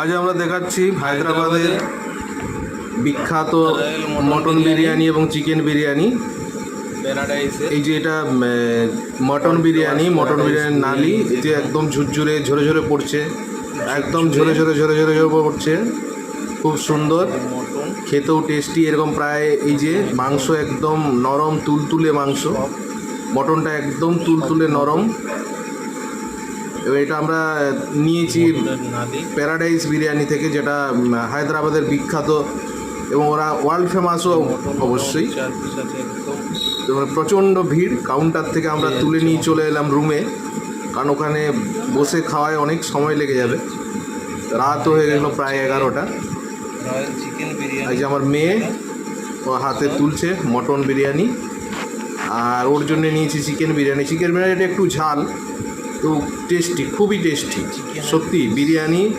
আজ আমরা দেখাচ্ছি হায়দ্রাবাদের বিখ্যাত মটন বিরিয়ানি এবং চিকেন বিরিয়ানি। এই যে এটা মটন বিরিয়ানির নালি, এই যে একদম ঝুরঝুরে ঝরে ঝরে পড়ছে, একদম ঝরে ঝরে পড়ছে, খুব সুন্দর, খেতেও টেস্টি। এরকম প্রায় এই যে মাংস একদম নরম তুলতুলে মাংস, মটনটা একদম তুলতুলে নরম। এবার এটা আমরা নিয়েছি প্যারাডাইস বিরিয়ানি থেকে, যেটা হায়দ্রাবাদের বিখ্যাত এবং ওরা ওয়ার্ল্ড ফেমাসও অবশ্যই। প্রচণ্ড ভিড়, কাউন্টার থেকে আমরা তুলে নিয়ে চলে এলাম রুমে, কারণ ওখানে বসে খাওয়ায় অনেক সময় লেগে যাবে। রাতও হয়ে গেল প্রায় 11টা। এই যে আমার মেয়ে ও হাতে তুলছে মটন বিরিয়ানি, আর ওর জন্য নিয়েছি চিকেন বিরিয়ানি। চিকেন বিরিয়ানিটা একটু ঝাল, তো টেস্টি, খুবই টেস্টি সত্যি বিরিয়ানি।